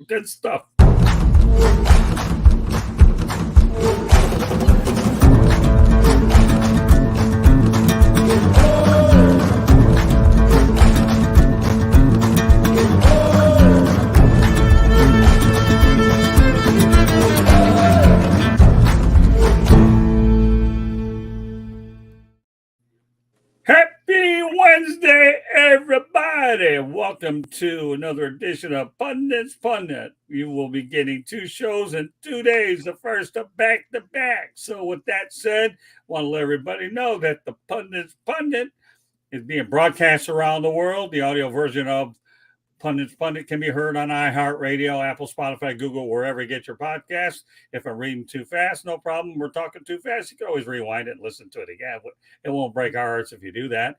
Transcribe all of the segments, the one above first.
Good stuff. Happy Wednesday, everybody. Welcome to another edition of Pundit's Pundit. You will be getting 2 shows in 2 days, the first of back-to-back. So with that said, I want to let everybody know that the Pundit's Pundit is being broadcast around the world. The audio version of Pundit's Pundit can be heard on iHeartRadio, Apple, Spotify, Google, wherever you get your podcasts. If I'm reading too fast, no problem. We're talking too fast. You can always rewind it and listen to it again. It won't break our hearts if you do that.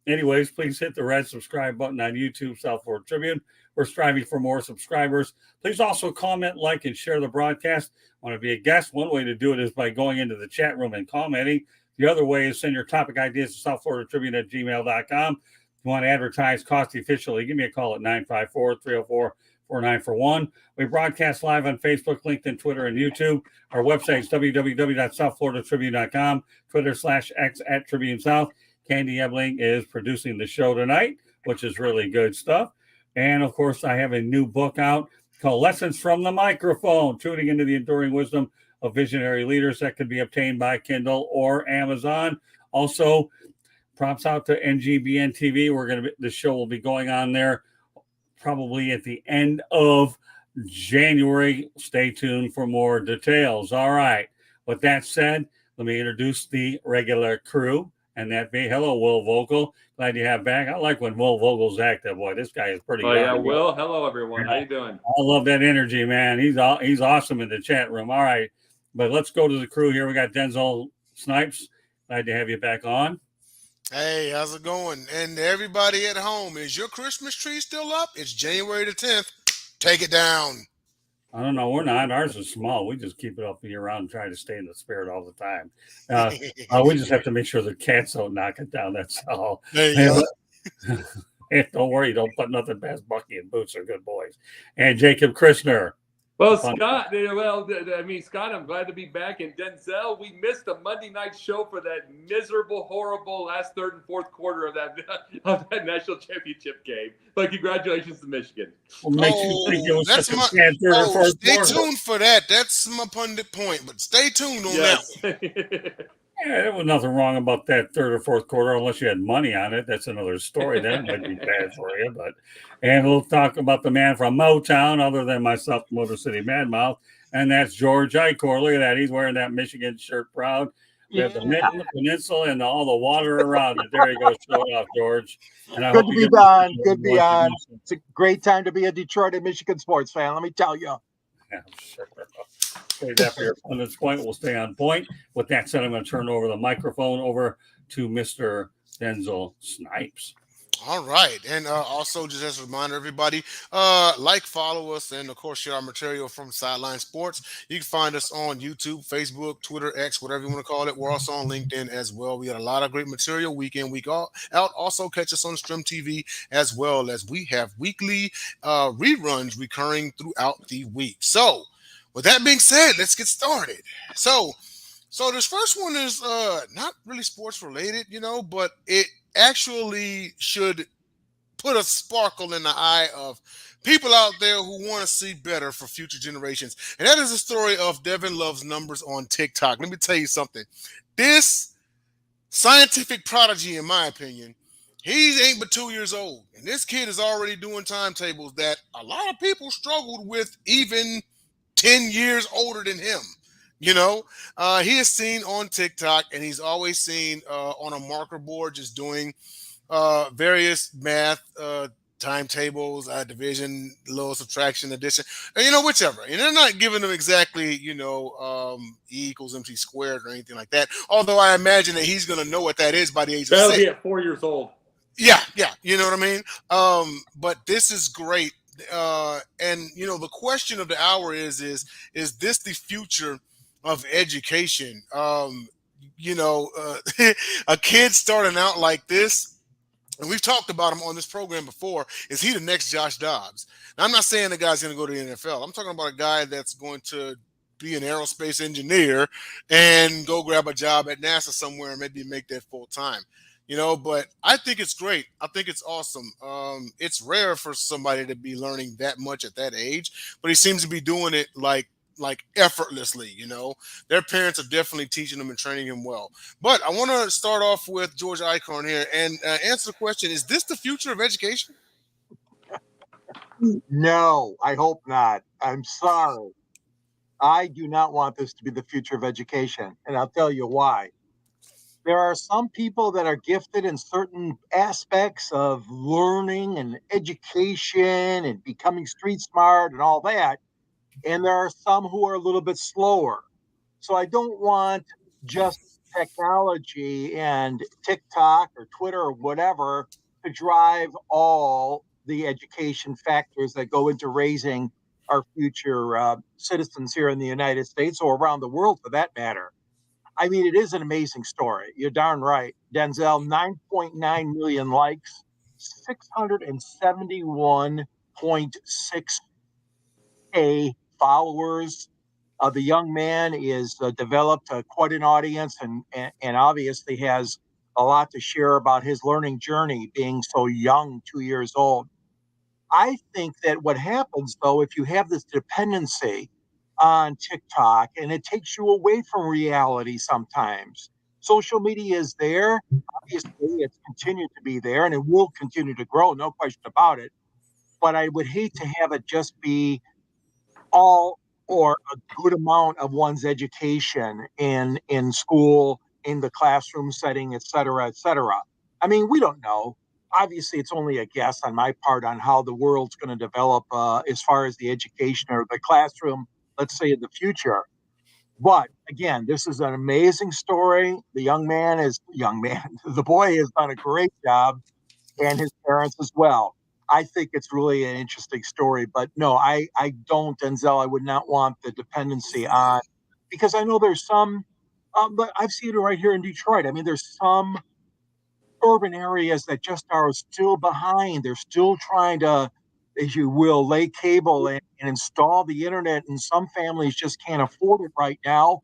Anyways, please hit the red subscribe button on YouTube, South Florida Tribune. We're striving for more subscribers. Please also comment, like, and share the broadcast. Want to be a guest? One way to do it is by going into the chat room and commenting. The other way is send your topic ideas to southfloridatribune@gmail.com. If you want to advertise cost efficiently, give me a call at 954-304-4941. We broadcast live on Facebook, LinkedIn, Twitter, and YouTube. Our website is www.southfloridatribune.com, Twitter/X@TribuneSouth. Candy Ebling is producing the show tonight, which is really good stuff. And, of course, I have a new book out called Lessons from the Microphone, Tuning into the Enduring Wisdom of Visionary Leaders, that can be obtained by Kindle or Amazon. Also, props out to NGBN TV. The show will be going on there probably at the end of January. Stay tuned for more details. All right. With that said, let me introduce the regular crew. And that be hello, Will Vogel. Glad you have back. I like when Will Vogel's active. Boy, this guy is pretty. Oh yeah, Will. Hello, everyone. How you doing? I love that energy, man. He's awesome in the chat room. All right, but let's go to the crew here. We got Denzel Snipes. Glad to have you back on. Hey, how's it going? And everybody at home, is your Christmas tree still up? It's January the 10th. Take it down. I don't know. We're not. Ours is small. We just keep it up year round and try to stay in the spirit all the time. We just have to make sure the cats don't knock it down. That's all. There you go. Don't worry. Don't put nothing past Bucky and Boots are good boys. And Jacob Krishner. Well, Scott, Scott, I'm glad to be back. And Denzel, we missed a Monday night show for that miserable, horrible last third and fourth quarter of that national championship game. But congratulations to Michigan. What makes you think it was such a bad third or fourth quarter? Stay tuned for that. That's my pundit point. But stay tuned on that one. Yeah, there was nothing wrong about that third or fourth quarter unless you had money on it. That's another story. That might be bad for you. And we'll talk about the man from Motown, other than myself, Motor City Madmouth, and that's George Icor. Look at that. He's wearing that Michigan shirt proud. We have the mitten, the peninsula, and all the water around it. There you go. Show it off, George. And Good to be on. Good to be on. It's a great time to be a Detroit and Michigan sports fan, let me tell you. Yeah, sure. Save that for your pundit's point. We'll stay on point. With that said, I'm going to turn over the microphone over to Mr. Denzel Snipes. All right. And also, just as a reminder, everybody, follow us, and, of course, share our material from Sideline Sports. You can find us on YouTube, Facebook, Twitter, X, whatever you want to call it. We're also on LinkedIn as well. We got a lot of great material week in, week out. Also, catch us on Stream TV, as well as we have weekly reruns recurring throughout the week. So, with that being said, let's get started. So this first one is not really sports related, but it actually should put a sparkle in the eye of people out there who want to see better for future generations. And that is the story of Devin Love's numbers on TikTok. Let me tell you something. This scientific prodigy, in my opinion, he ain't but 2 years old. And this kid is already doing timetables that a lot of people struggled with even 10 years older than him. He is seen on TikTok, and he's always seen on a marker board just doing various math timetables, division, little subtraction, addition, whichever. And they're not giving them exactly, E equals MC squared or anything like that. Although I imagine that he's going to know what that is by the age of 6. That'll be at 4 years old. Yeah. You know what I mean? But this is great. And the question of the hour is this the future of education? A kid starting out like this and we've talked about him on this program before, is he the next Josh Dobbs? Now, I'm not saying the guy's going to go to the NFL. I'm talking about a guy that's going to be an aerospace engineer and go grab a job at NASA somewhere and maybe make that full time. But I think it's great. I think it's awesome. It's rare for somebody to be learning that much at that age, but he seems to be doing it like effortlessly. Their parents are definitely teaching him and training him well. But I want to start off with George Eichhorn here and answer the question: is this the future of education? No, I hope not. I'm sorry. I do not want this to be the future of education, and I'll tell you why. There are some people that are gifted in certain aspects of learning and education and becoming street smart and all that. And there are some who are a little bit slower. So I don't want just technology and TikTok or Twitter or whatever to drive all the education factors that go into raising our future citizens here in the United States or around the world for that matter. I mean, it is an amazing story. You're darn right. Denzel, 9.9 million likes, 671.6K followers. The young man is developed quite an audience and obviously has a lot to share about his learning journey being so young, 2 years old. I think that what happens though, if you have this dependency on TikTok and it takes you away from reality sometimes, social media is there. Obviously, it's continued to be there and it will continue to grow, no question about it. But I would hate to have it just be all or a good amount of one's education in school, in the classroom setting, et cetera, et cetera. I mean, we don't know. Obviously, it's only a guess on my part on how the world's going to develop as far as the education or the classroom, let's say, in the future. But again, this is an amazing story. Young man, the boy has done a great job and his parents as well. I think it's really an interesting story, but no, I don't, Denzel. I would not want the dependency on because I know there's some, but I've seen it right here in Detroit. I mean, there's some urban areas that just are still behind. They're still trying to, as you will, lay cable and install the internet, and some families just can't afford it right now.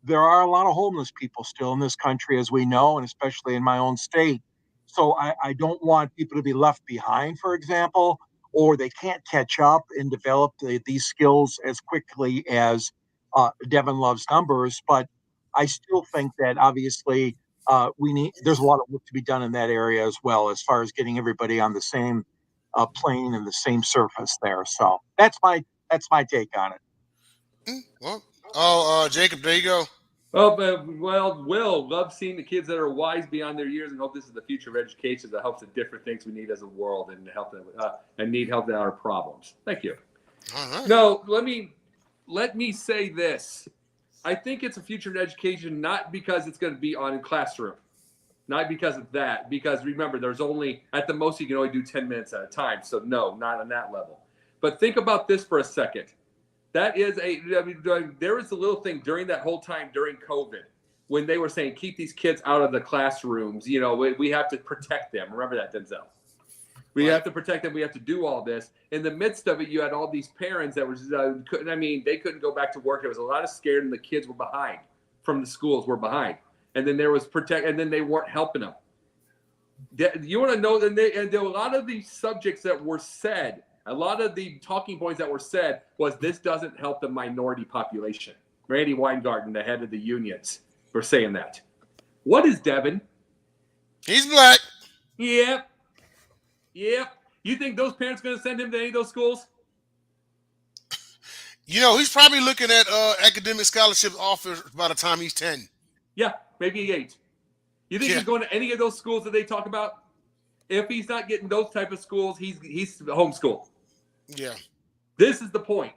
There are a lot of homeless people still in this country, as we know, and especially in my own state. So I don't want people to be left behind, for example, or they can't catch up and develop these skills as quickly as Devin Love's numbers. But I still think that obviously there's a lot of work to be done in that area as well, as far as getting everybody on the same plane and the same surface there. So that's my take on it. Well, Jacob, there you go. Well, Will, love seeing the kids that are wise beyond their years and hope this is the future of education that helps the different things we need as a world and help them and need help in our problems. Thank you. All right. No, let me say this. I think it's a future of education not because it's going to be on in classroom, not because of that. Because remember, there's only at the most you can only do 10 minutes at a time. So no, not on that level. But think about this for a second. That is there was a little thing during that whole time during COVID when they were saying keep these kids out of the classrooms. We have to protect them. Remember that, Denzel? We have to protect them. We have to do all this. In the midst of it, you had all these parents that were they couldn't go back to work. There was a lot of scared, and the kids were behind from the schools were behind. And then there was and then they weren't helping them. You want to know? And there were a lot of these subjects that were said. A lot of the talking points that were said was this doesn't help the minority population. Randy Weingarten, the head of the unions, were saying that. What is Devin? He's black. Yep. You think those parents are going to send him to any of those schools? He's probably looking at academic scholarship offers by the time he's 10. Yeah, maybe 8. You think he's going to any of those schools that they talk about? If he's not getting those type of schools, he's homeschooled. Yeah. This is the point.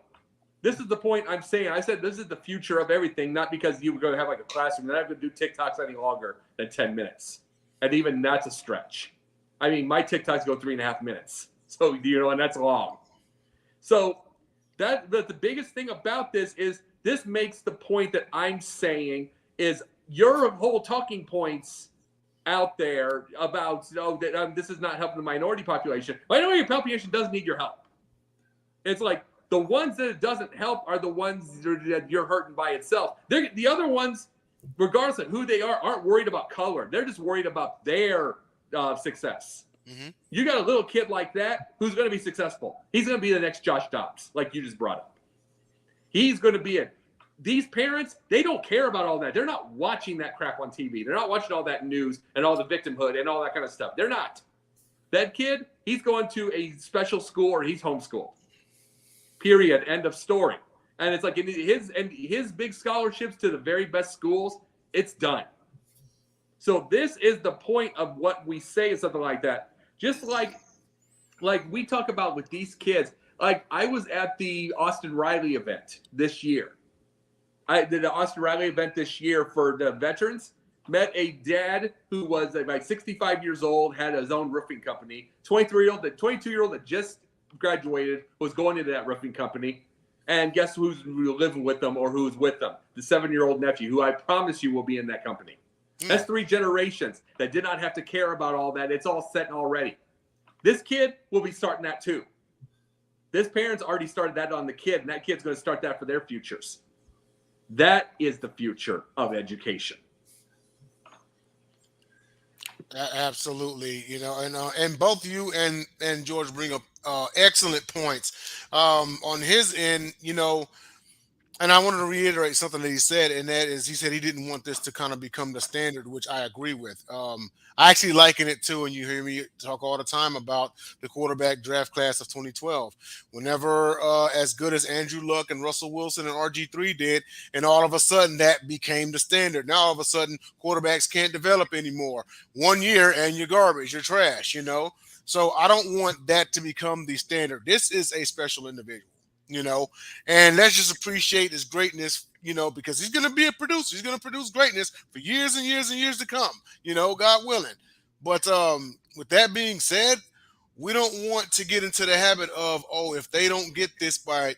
This is the point I'm saying. I said this is the future of everything, not because you were going to have like a classroom. You're not going to do TikToks any longer than 10 minutes. And even that's a stretch. I mean, my TikToks go 3.5 minutes. So, and that's long. So the biggest thing about this is this makes the point that I'm saying is your whole talking points out there about that this is not helping the minority population. Minority population doesn't need your help. It's like the ones that it doesn't help are the ones that you're hurting by itself. The other ones, regardless of who they are, aren't worried about color. They're just worried about their success. Mm-hmm. You got a little kid like that who's going to be successful. He's going to be the next Josh Dobbs, like you just brought up. He's going to be a. These parents, they don't care about all that. They're not watching that crap on TV. They're not watching all that news and all the victimhood and all that kind of stuff. They're not. That kid, he's going to a special school or he's homeschooled. Period. End of story. And it's like his big scholarships to the very best schools, it's done. So this is the point of what we say is something like that. Just like we talk about with these kids. Like I was at the Austin Riley event this year. I did the Austin Riley event this year for the veterans. Met a dad who was like 65 years old, had his own roofing company. 22-year-old that just graduated was going into that roofing company. And guess who's living with them or who's with them? The 7-year-old nephew, who I promise you will be in that company. That's 3 generations that did not have to care about all that. It's all set already. This kid will be starting that too. This parent's already started that on the kid, and that kid's going to start that for their futures. That is the future of education. Absolutely, and both you and George bring up excellent points on his end, and I wanted to reiterate something that he said, and that is he said he didn't want this to kind of become the standard, which I agree with. I actually liken it to, and you hear me talk all the time about the quarterback draft class of 2012. Whenever as good as Andrew Luck and Russell Wilson and RG3 did, and all of a sudden that became the standard. Now all of a sudden quarterbacks can't develop anymore. 1 year and you're garbage, you're trash, So I don't want that to become the standard. This is a special individual. And let's just appreciate his greatness, because he's going to be a producer. He's going to produce greatness for years and years and years to come, God willing. But with that being said, we don't want to get into the habit of, if they don't get this by,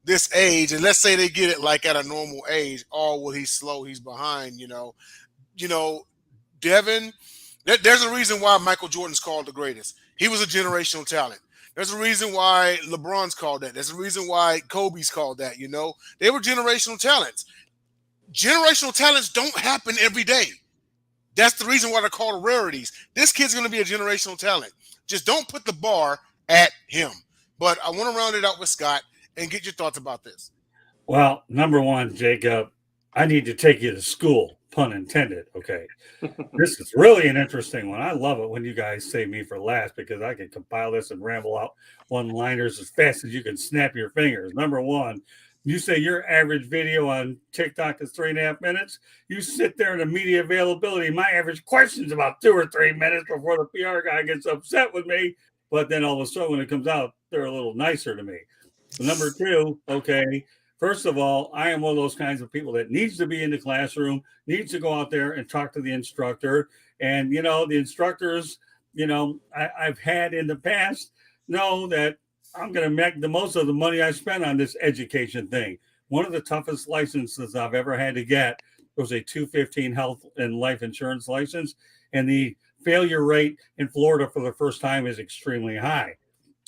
this age, and let's say they get it like at a normal age, he's slow, he's behind, Devin, there's a reason why Michael Jordan's called the greatest. He was a generational talent. There's a reason why LeBron's called that. There's a reason why Kobe's called that, They were generational talents. Generational talents don't happen every day. That's the reason why they're called rarities. This kid's going to be a generational talent. Just don't put the bar at him. But I want to round it out with Scott and get your thoughts about this. Well, number one, Jacob, I need to take you to school, pun intended. Okay. This is really an interesting one. I love it when you guys save me for last because I can compile this and ramble out one-liners as fast as you can snap your fingers. Number one, you say your average video on TikTok is 3.5 minutes. You sit there in the media availability. My average question is about 2 or 3 minutes before the PR guy gets upset with me. But then all of a sudden when it comes out, they're a little nicer to me. Number two, okay. First of all, I am one of those kinds of people that needs to be in the classroom, needs to go out there and talk to the instructor. And, the instructors, I've had in the past know that I'm going to make the most of the money I spent on this education thing. One of the toughest licenses I've ever had to get was a 215 health and life insurance license. And the failure rate in Florida for the first time is extremely high.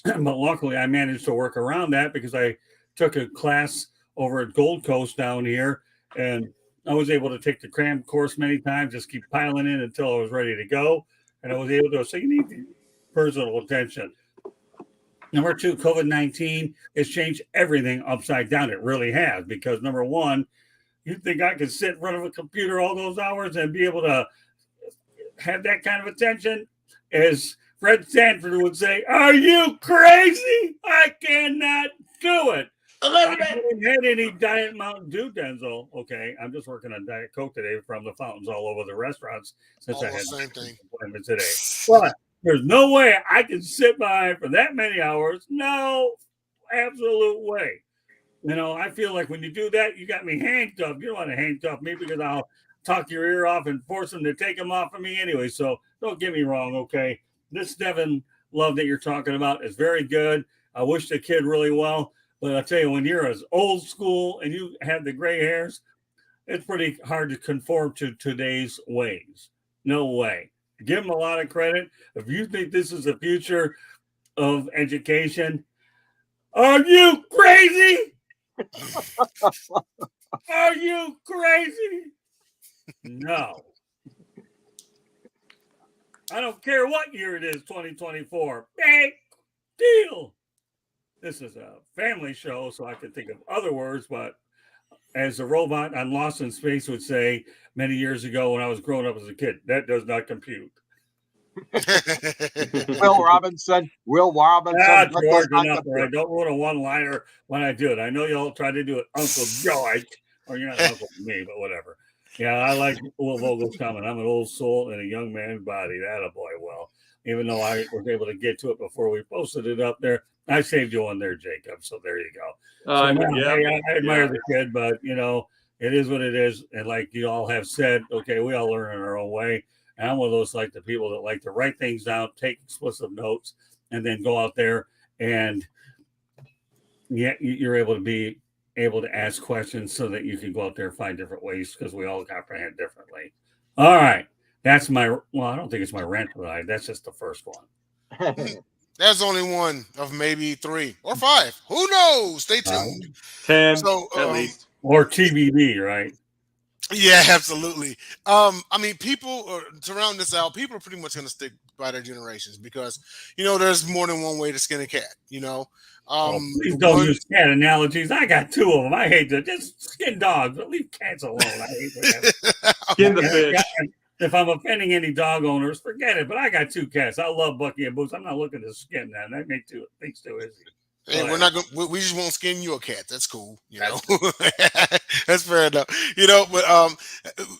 But luckily, I managed to work around that because I took a class over at Gold Coast down here, and I was able to take the cram course many times, just keep piling in until I was ready to go, and I was able to. So you need personal attention. Number two, COVID-19 has changed everything upside down. It really has, because number one, you think I could sit in front of a computer all those hours and be able to have that kind of attention? As Fred Sanford would say, are you crazy? I cannot do it. I haven't had any Diet Mountain Dew, Denzel. Okay, I'm just working on Diet Coke today from the fountains all over the restaurants since I had same thing appointment today. But there's no way I can sit by for that many hours. No, absolute way. I feel like when you do that, you got me handcuffed. You don't want to handcuff me because I'll talk your ear off and force them to take them off of me anyway. So don't get me wrong, okay? This Devin Love that you're talking about is very good. I wish the kid really well. But I'll tell you, when you're as old school and you have the gray hairs, it's pretty hard to conform to today's ways. No way. Give them a lot of credit. If you think this is the future of education, are you crazy? Are you crazy? No. I don't care what year it is, 2024. Big deal. This is a family show, so I can think of other words, but as a robot on Lost in Space would say many years ago when I was growing up as a kid, that does not compute. Will Robinson. Ah, That does George, not enough. compute. I don't ruin a one-liner when I do it. I know y'all try to do it, Uncle George, or you're not an uncle to me, but whatever. Yeah, I like Will Vogel's comment. I'm an old soul in a young man's body. That a boy. Well, even though I was able to get to it before we posted it up there, I saved you one there, Jacob. So there you go. So man, hey, I admire the kid, but it is what it is. And like you all have said, okay, we all learn in our own way. And I'm one of those like the people that like to write things down, take explicit notes, and then go out there and you're able to ask questions so that you can go out there and find different ways because we all comprehend differently. All right. That's I don't think it's my rant tonight. That's just the first one. That's only one of maybe 3 or 5. Who knows? Stay tuned. 10 So, at least. Or TBD, right? Yeah, absolutely. I mean, people to round this out, people are pretty much going to stick by their generations because there's more than one way to skin a cat. Please don't use cat analogies. I got 2 of them. I hate to just skin dogs, but leave cats alone. I hate that. Skin the fish. If I'm offending any dog owners, forget it. But I got 2 cats. I love Bucky and Boots. I'm not looking to skin them. That makes things too easy. Hey, we're not going. We just won't skin you a cat. That's cool. That's fair enough. But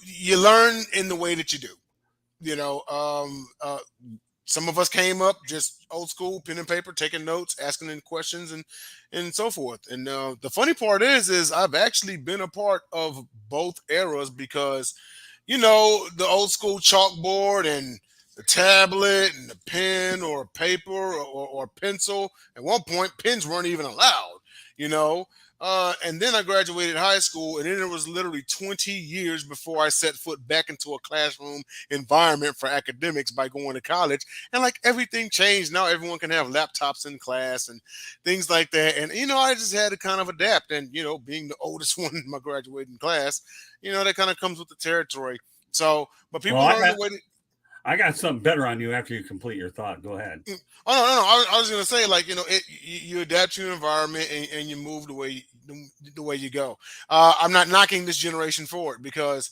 you learn in the way that you do. Some of us came up just old school, pen and paper, taking notes, asking them questions, and so forth. And the funny part is I've actually been a part of both eras because the old school chalkboard and the tablet and the pen or paper or pencil. At one point, pens weren't even allowed, and then I graduated high school, and then it was literally 20 years before I set foot back into a classroom environment for academics by going to college. And like everything changed. Now everyone can have laptops in class and things like that. And, I just had to kind of adapt. And, being the oldest one in my graduating class, that kind of comes with the territory. So, but people learn the way to. I got something better on you after you complete your thought. Go ahead. Oh no! I was going to say, like, you adapt to your environment and you move the way you go. I'm not knocking this generation for it because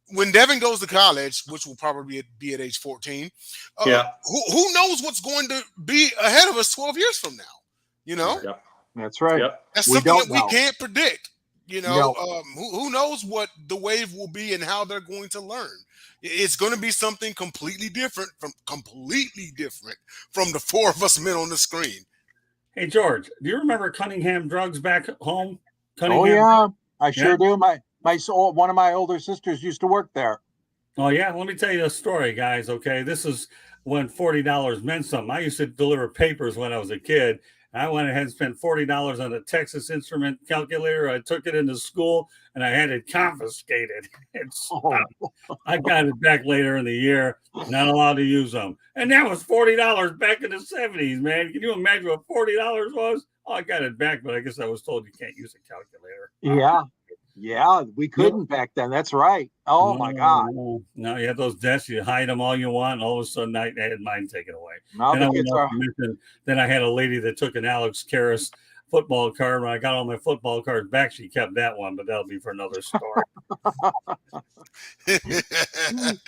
when Devin goes to college, which will probably be at age 14, who knows what's going to be ahead of us 12 years from now? Yep. That's right. Yep. That's something that we can't predict. Who knows what the wave will be and how they're going to learn. It's going to be something completely different from the 4 of us men on the screen. Hey, George, do you remember Cunningham Drugs back home? Oh, yeah. I sure do. One of my older sisters used to work there. Oh, yeah. Let me tell you a story, guys. Okay. This is when $40 meant something. I used to deliver papers when I was a kid. I went ahead and spent $40 on a Texas Instrument calculator. I took it into school and I had it confiscated. I got it back later in the year, not allowed to use them. And that was $40 back in the 70s, man. Can you imagine what $40 was? Oh, I got it back, but I guess I was told you can't use a calculator. Yeah. Yeah, we couldn't back then. That's right. Oh, my God. No, you have those desks. You hide them all you want. And all of a sudden, I had mine taken away. Then I had a lady that took an Alex Karras football card. When I got all my football cards back, she kept that one, but that'll be for another story.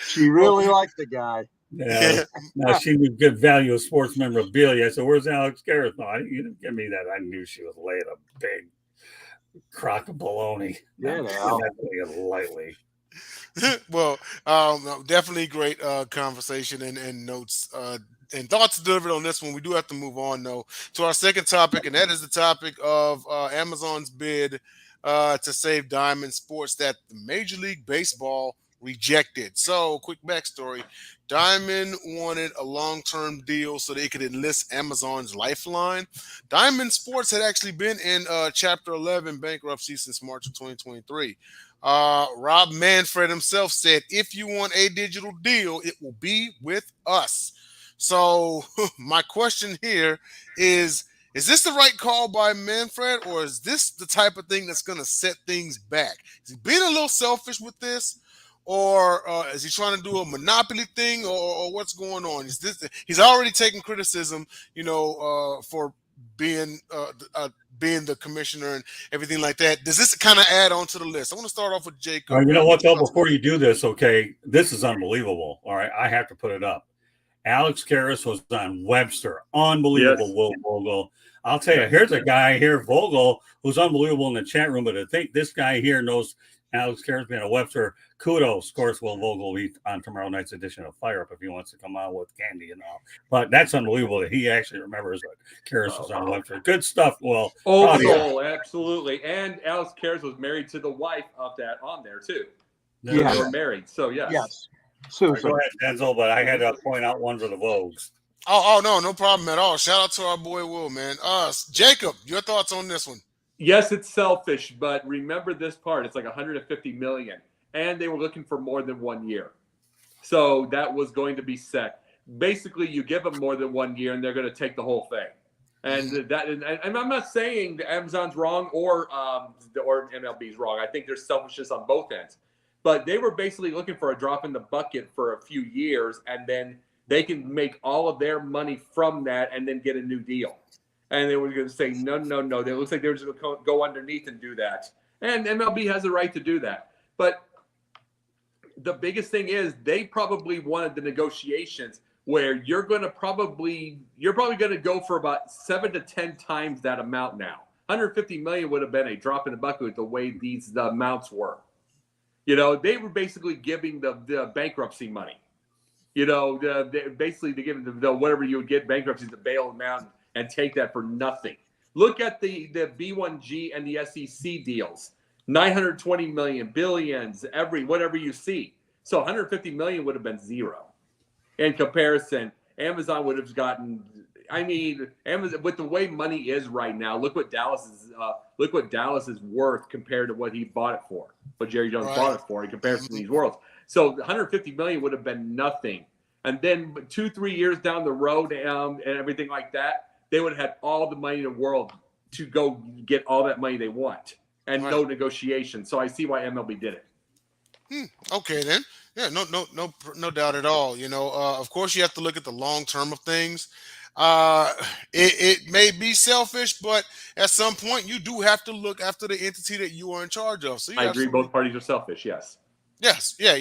She really liked the guy. Yeah. Now, she knew good value of sports memorabilia. I said, "Where's Alex Karras?" No, you didn't give me that. I knew she was laying a big crock of baloney. Yeah, lightly. Well, definitely great conversation and notes and thoughts delivered on this one. We do have to move on though to our second topic, and that is the topic of Amazon's bid to save Diamond Sports that the Major League Baseball rejected. So, quick backstory. Diamond wanted a long-term deal so they could enlist Amazon's lifeline. Diamond Sports had actually been in Chapter 11 bankruptcy since March of 2023. Rob Manfred himself said, if you want a digital deal, it will be with us. So my question here is this the right call by Manfred, or is this the type of thing that's going to set things back? Is he being a little selfish with this, or is he trying to do a monopoly thing, or what's going on? Is this he's already taken criticism, for being being the commissioner and everything like that? Does this kind of add on to the list? I want to start off with Jacob. You know what, though, before you do this, okay, this is unbelievable. All right, I have to put it up. Alex Karras was on Webster. Unbelievable, Yes. Will Vogel. I'll tell you, here's a guy here, Vogel, who's unbelievable in the chat room, but I think this guy here knows Alex Karras being a Webster. Kudos. Of course, Will Vogel will be on tomorrow night's edition of Fire Up if he wants to come on with candy and all. But that's unbelievable that he actually remembers that Karras was on Webster. Good stuff, Will. Old soul, absolutely. And Alex Karras was married to the wife of that on there, too. Yeah. They were married, so yes. Yes. Go Susan. ahead, Denzel, but I had to point out one for the Vogues. Oh, no problem at all. Shout out to our boy Will, man. Jacob, your thoughts on this one? Yes, it's selfish, but remember this part. It's like 150 million, and they were looking for more than 1 year. So that was going to be set. Basically, you give them more than 1 year, and they're going to take the whole thing. And I'm not saying Amazon's wrong or MLB's wrong. I think there's selfishness on both ends. But they were basically looking for a drop in the bucket for a few years, and then they can make all of their money from that and then get a new deal. And they were going to say, no. It looks like they were just going to go underneath and do that. And MLB has a right to do that. But the biggest thing is they probably wanted the negotiations where you're probably going to go for about 7 to 10 times that amount now. 150 million would have been a drop in the bucket with the way the amounts were. They were basically giving the bankruptcy money. Basically they give the whatever you would get bankruptcy to bail them out and take that for nothing. Look at the B1G and the SEC deals. 920 million, billions, whatever you see. So 150 million would have been zero. In comparison, Amazon would have gotten. Amazon, with the way money is right now, look what Dallas is worth compared to what he bought it for, what Jerry Jones bought it for in comparison to these worlds. So 150 million would have been nothing. And then 2-3 years down the road and everything like that, they would have had all the money in the world to go get all that money they want and no negotiation. So I see why MLB did it. Okay, then. Yeah, no doubt at all. Of course, you have to look at the long term of things. It may be selfish, but at some point, you do have to look after the entity that you are in charge of. So I agree, both parties are selfish. Yes. Yes. Yeah.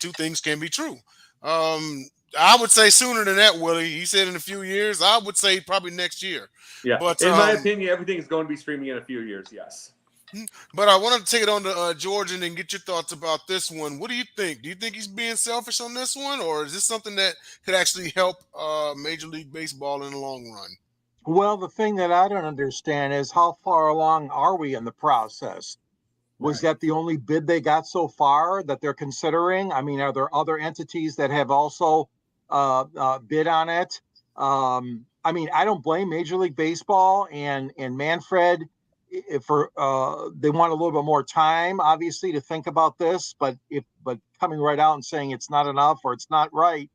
Two things can be true. I would say sooner than that, Willie. He said in a few years. I would say probably next year. Yeah. But in my opinion, everything is going to be streaming in a few years. Yes. But I wanted to take it on to George and then get your thoughts about this one. What do you think? Do you think he's being selfish on this one, or is this something that could actually help Major League Baseball in the long run? Well, the thing that I don't understand is how far along are we in the process? Was that the only bid they got so far that they're considering? Are there other entities that have also bid on it? I don't blame Major League Baseball and Manfred for they want a little bit more time, obviously, to think about this. But coming right out and saying it's not enough or it's not right,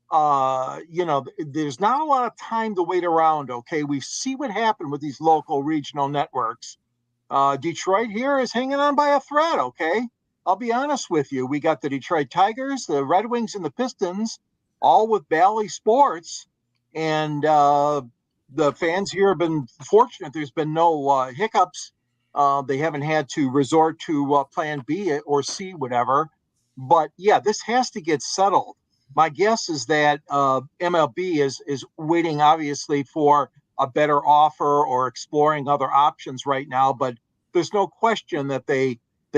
there's not a lot of time to wait around. Okay, we see what happened with these local regional networks. Detroit here is hanging on by a thread. Okay, I'll be honest with you. We got the Detroit Tigers, the Red Wings, and the Pistons, all with Bally Sports, and the fans here have been fortunate. There's been no hiccups. They haven't had to resort to Plan B or C, whatever. But yeah, this has to get settled. My guess is that MLB is waiting, obviously, for a better offer or exploring other options right now. But there's no question that they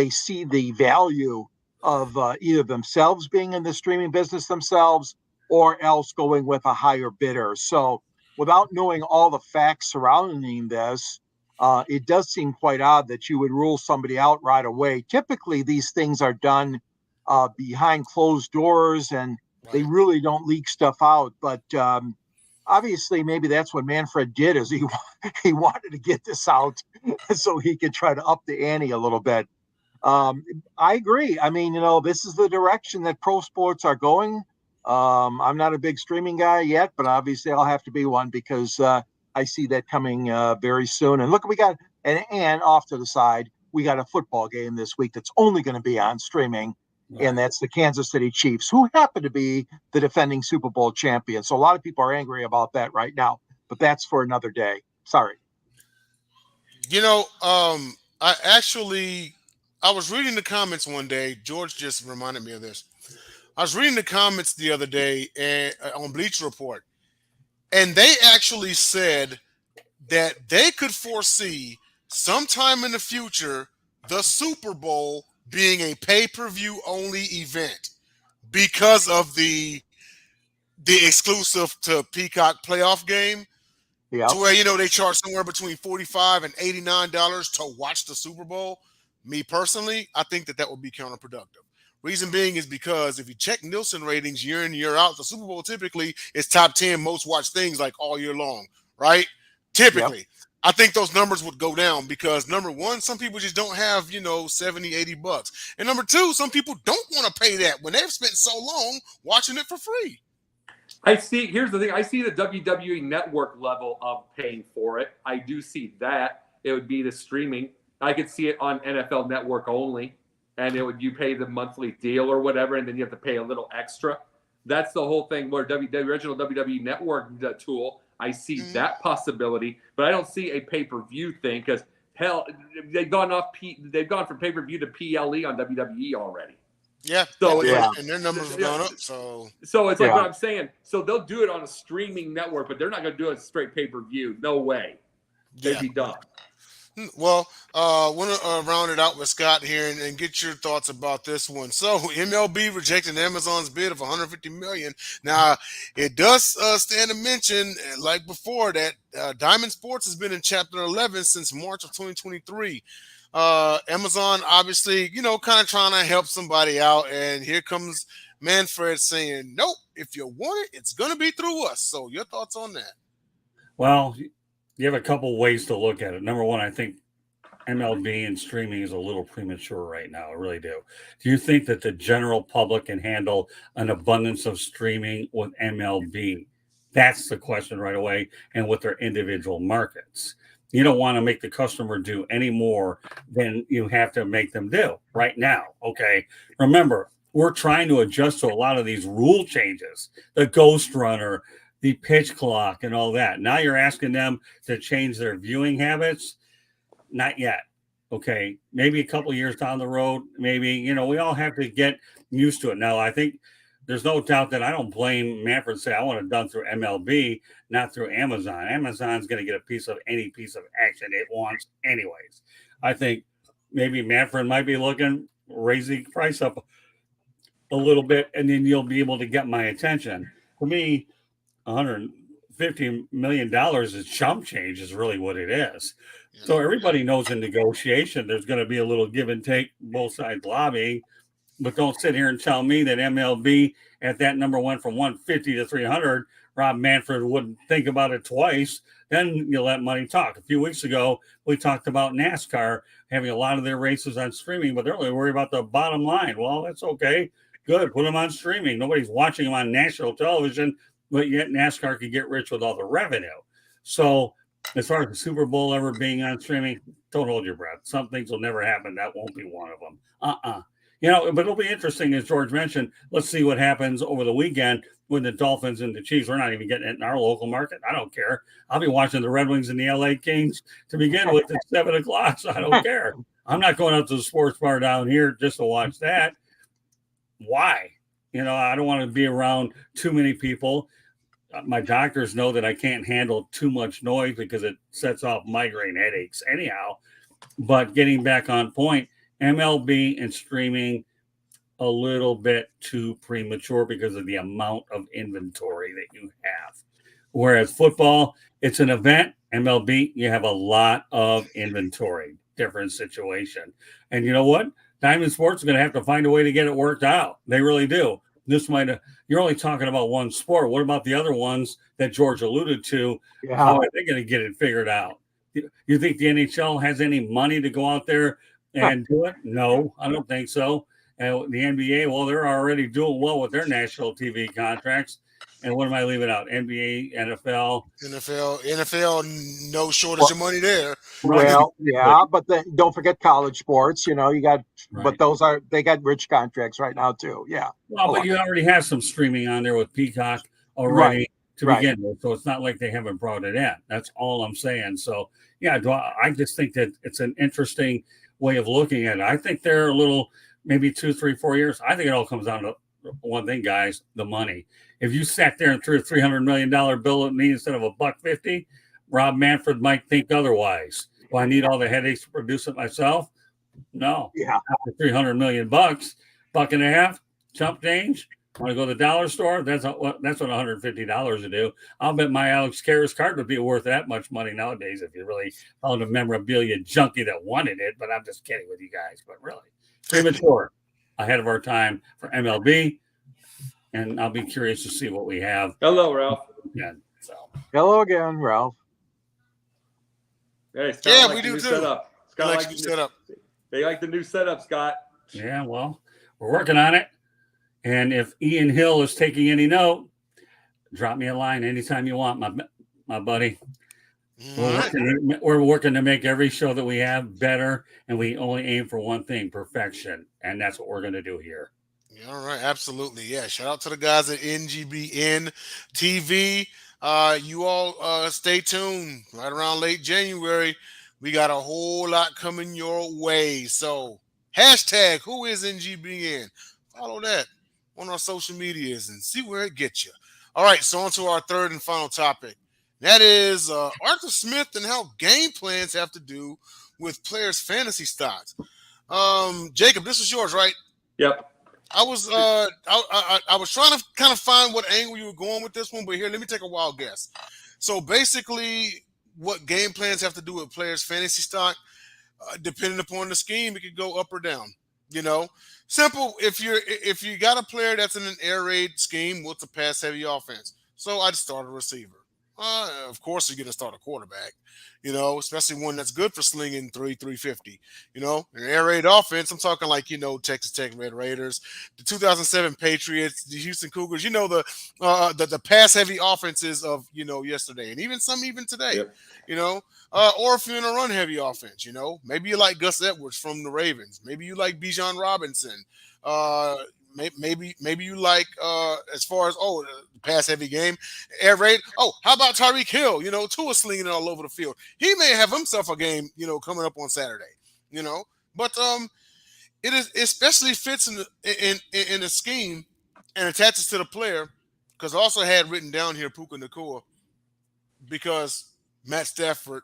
see the value of either themselves being in the streaming business themselves or else going with a higher bidder. So without knowing all the facts surrounding this, it does seem quite odd that you would rule somebody out right away. Typically, these things are done behind closed doors, and they really don't leak stuff out. But obviously, maybe that's what Manfred did, is he wanted to get this out so he could try to up the ante a little bit. I agree. I mean, this is the direction that pro sports are going. I'm not a big streaming guy yet, but obviously I'll have to be one because I see that coming very soon. And look, we got and off to the side, we got a football game this week that's only going to be on streaming, and that's the Kansas City Chiefs, who happen to be the defending Super Bowl champions. So a lot of people are angry about that right now, but that's for another day. Sorry. I was reading the comments one day. George just reminded me of this. I was reading the comments the other day on Bleacher Report, and they actually said that they could foresee sometime in the future the Super Bowl being a pay-per-view only event because of the exclusive to Peacock playoff game. Yeah. To where they charge somewhere between $45 and $89 to watch the Super Bowl. Me personally, I think that would be counterproductive. Reason being is because if you check Nielsen ratings year in, year out, the Super Bowl typically is top 10 most watched things like all year long, right? Typically. Yep. I think those numbers would go down because number one, some people just don't have, $70, $80. And number two, some people don't want to pay that when they've spent so long watching it for free. Here's the thing. I see the WWE network level of paying for it. I do see that. It would be the streaming. I could see it on NFL Network only. And you pay the monthly deal or whatever, and then you have to pay a little extra. That's the whole thing where the original WWE Network tool, I see that possibility. But I don't see a pay-per-view thing because, hell, they've gone from pay-per-view to PLE on WWE already. Yeah, so and their numbers have gone up. So it's like what I'm saying. So they'll do it on a streaming network, but they're not going to do it straight pay-per-view. No way. They'd be dumb. Well, I want to round it out with Scott here and get your thoughts about this one. So MLB rejecting Amazon's bid of $150 million. Now, it does stand to mention, like before, that Diamond Sports has been in Chapter 11 since March of 2023. Amazon, obviously, kind of trying to help somebody out. And here comes Manfred saying, nope, if you want it, it's going to be through us. So your thoughts on that? Well, you have a couple ways to look at it. Number one, I think MLB and streaming is a little premature right now. I really do. Do you think that the general public can handle an abundance of streaming with MLB? That's the question right away, and with their individual markets. You don't want to make the customer do any more than you have to make them do right now. Okay. Remember, we're trying to adjust to a lot of these rule changes, the ghost runner, the pitch clock, and all that. Now you're asking them to change their viewing habits. Not yet. Okay. Maybe a couple years down the road, maybe, we all have to get used to it. Now, I think there's no doubt that I don't blame Manfred say I want it done through MLB, not through Amazon. Amazon's going to get a piece of any piece of action it wants anyways. I think maybe Manfred might be looking, raise the price up a little bit, and then you'll be able to get my attention. For me, $150 million is chump change is really what it is. So everybody knows in negotiation, there's going to be a little give and take, both sides lobbying, but don't sit here and tell me that MLB at that number went from 150 to 300. Rob Manfred wouldn't think about it twice. Then you let money talk. A few weeks ago, we talked about NASCAR having a lot of their races on streaming, but they're only worried about the bottom line. Well, that's okay. Good. Put them on streaming. Nobody's watching them on national television, but yet NASCAR could get rich with all the revenue. So as far as the Super Bowl ever being on streaming, don't hold your breath. Some things will never happen. That won't be one of them. But it'll be interesting, as George mentioned. Let's see what happens over the weekend with the Dolphins and the Chiefs. We're not even getting it in our local market. I don't care. I'll be watching the Red Wings and the LA Kings to begin with at 7 o'clock, so I don't care. I'm not going up to the sports bar down here just to watch that. Why? I don't want to be around too many people. My doctors know that I can't handle too much noise because it sets off migraine headaches anyhow. But getting back on point, MLB and streaming a little bit too premature because of the amount of inventory that you have. Whereas football, it's an event. MLB, you have a lot of inventory, different situation. And you know what? Diamond Sports is going to have to find a way to get it worked out. They really do. You're only talking about one sport. What about the other ones that George alluded to? Yeah. How are they going to get it figured out? You think the NHL has any money to go out there and do it? No, I don't think so. And the NBA, well, they're already doing well with their national TV contracts. And what am I leaving out? NBA, NFL, NFL, no shortage Well, of money there. right? well, Exactly. yeah, but then don't forget college sports. You got, but Right. they got rich contracts right now too. Yeah. Well, Oh, but you already have some streaming on there with Peacock right, already to right. begin with, so it's not like they haven't brought it in. That's all I'm saying. So yeah, I just think that it's an interesting way of looking at it. I think they're a little, maybe 2, 3, 4 years. I think it all comes down to one thing, guys: the money. If you sat there and threw a $300 million bill at me instead of $150, Rob Manfred might think otherwise. Do I need all the headaches to produce it myself? No. Yeah. After 300 million bucks, buck and a half, chump change. Want to go to the dollar store? That's what $150 to do. I'll bet my Alex Karras card would be worth that much money nowadays if you really found a memorabilia junkie that wanted it. But I'm just kidding with you guys. But really, premature, ahead of our time for MLB, and I'll be curious to see what we have. Hello, Ralph. Yeah. So Hello again, Ralph. Hey, Scott, Yeah, like we the do new too. setup. Scott Like likes you set up. They like the new setup, Scott. yeah, well, we're working on it. And if Ian Hill is taking any note, drop me a line anytime you want, my buddy. We're working to make every show that we have better, and we only aim for one thing: perfection, and that's what we're going to do here. All right, absolutely. Yeah, shout out to the guys at NGBN TV. You all stay tuned. Right around late January, we got a whole lot coming your way. So hashtag who is NGBN? Follow that on our social medias and see where it gets you. All right, so on to our third and final topic. That is Arthur Smith and how game plans have to do with players' fantasy stocks. Jacob, this is yours, right? Yep. I was I was trying to kind of find what angle you were going with this one, but here, let me take a wild guess. So basically, what game plans have to do with players' fantasy stock, depending upon the scheme, it could go up or down. You know, simple. If you got a player that's in an air raid scheme, what's a pass heavy offense? So I'd start a receiver. Of course, you're going to start a quarterback, especially one that's good for slinging 350. An air raid offense, I'm talking like, Texas Tech Red Raiders, the 2007 Patriots, the Houston Cougars, the pass heavy offenses of, yesterday and even some even today, Yep. Or if you're in a run heavy offense, maybe you like Gus Edwards from the Ravens. Maybe you like Bijan Robinson. Maybe you like as far as the pass heavy game, air raid. Oh, how about Tyreek Hill? Tua slinging it all over the field. He may have himself a game, coming up on Saturday. But it especially fits in a scheme and attaches to the player, because I also had written down here Puka Nacua, because Matt Stafford,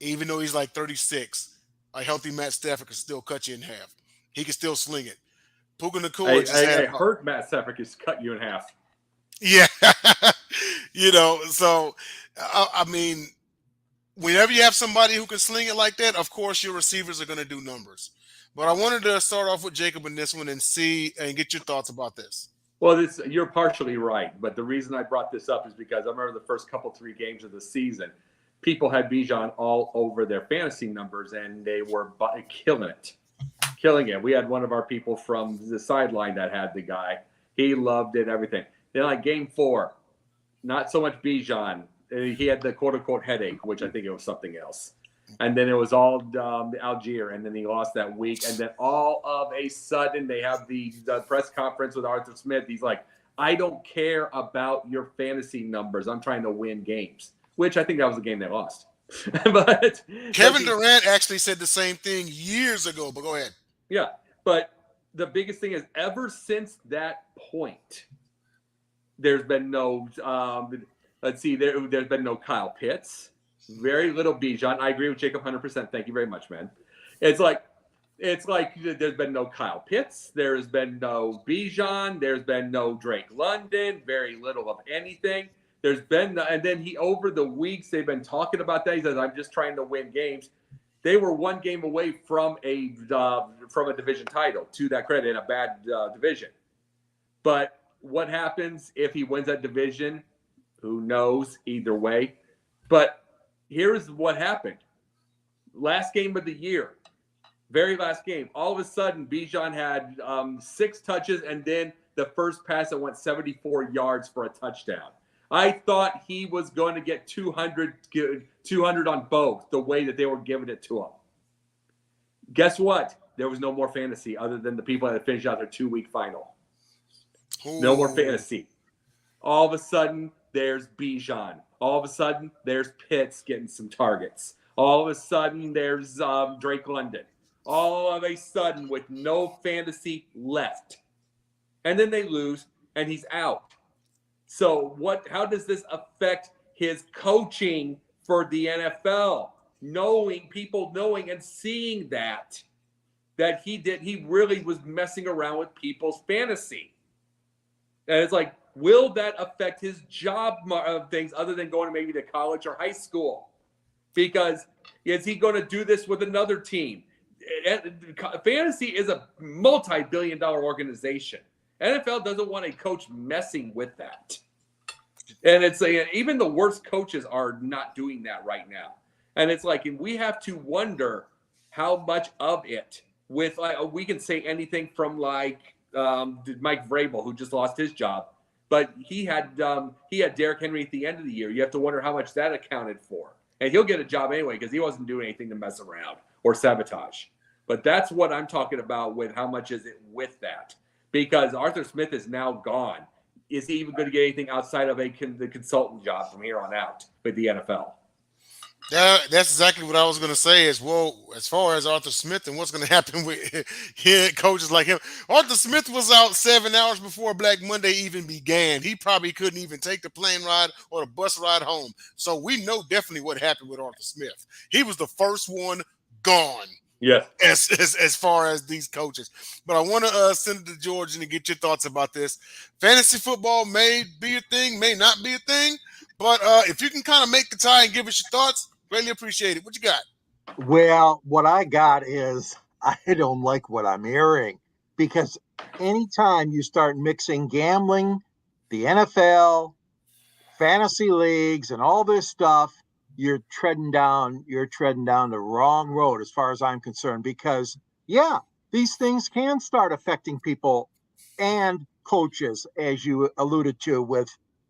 even though he's like 36, a healthy Matt Stafford can still cut you in half. He can still sling it. Puka Nacua just had. I heard Matt Stafford just cut you in half. Yeah. So, I mean, whenever you have somebody who can sling it like that, of course your receivers are going to do numbers. But I wanted to start off with Jacob in this one and get your thoughts about this. Well, you're partially right, but the reason I brought this up is because I remember the first 3 games of the season, people had Bijan all over their fantasy numbers, and they were killing it. We had one of our people from the sideline that had the guy. He loved it, everything. Then like game 4, not so much Bijan. He had the quote-unquote headache, which I think it was something else. And then it was all Algier, and then he lost that week. And then all of a sudden they have the press conference with Arthur Smith. He's like, I don't care about your fantasy numbers. I'm trying to win games, which I think that was the game they lost. But Kevin Durant actually said the same thing years ago, but go ahead. Yeah, but the biggest thing is ever since that point, there's been no there's been no Kyle Pitts, very little Bijan. I agree with Jacob 100%. Thank you very much, man. It's like there's been no Kyle Pitts, there's been no Bijan, there's been no Drake London, very little of anything. There's been and then over the weeks they've been talking about that. He says, I'm just trying to win games. They were 1 game away from a division title, to that credit, in a bad division. But what happens if he wins that division? Who knows? Either way. But here's what happened. Last game of the year, Very last game. All of a sudden, Bijan had 6 touches, and then the first pass that went 74 yards for a touchdown. I thought he was going to get 200 on both, the way that they were giving it to him. Guess what? There was no more fantasy other than the people that finished out their 2-week final. Ooh. No more fantasy. All of a sudden, there's Bijan. All of a sudden, there's Pitts getting some targets. All of a sudden, there's Drake London. All of a sudden, with no fantasy left. And then they lose, and he's out. So how does this affect his coaching for the NFL? People knowing and seeing that he really was messing around with people's fantasy. And it's like, will that affect his job things other than going maybe to college or high school? Because is he going to do this with another team? Fantasy is a multi-billion-dollar organization. NFL doesn't want a coach messing with that. And it's even the worst coaches are not doing that right now. And it's like, and we have to wonder how much of it with we can say anything from Mike Vrabel, who just lost his job, but he had Derrick Henry at the end of the year. You have to wonder how much that accounted for. And he'll get a job anyway because he wasn't doing anything to mess around or sabotage. But that's what I'm talking about with how much is it with that. Because Arthur Smith is now gone. Is he even going to get anything outside of the consultant job from here on out with the NFL? Yeah, that's exactly what I was going to say as well, as far as Arthur Smith and what's going to happen with coaches like him. Arthur Smith was out 7 hours before Black Monday even began. He probably couldn't even take the plane ride or the bus ride home. So we know definitely what happened with Arthur Smith. He was the first one gone. Yeah. As far as these coaches. But I want to send it to George and get your thoughts about this. Fantasy football may be a thing, may not be a thing. But if you can kind of make the tie and give us your thoughts, greatly appreciate it. What you got? Well, what I got is I don't like what I'm hearing, because anytime you start mixing gambling, the NFL, fantasy leagues, and all this stuff, you're treading down the wrong road as far as I'm concerned. Because yeah, these things can start affecting people and coaches, as you alluded to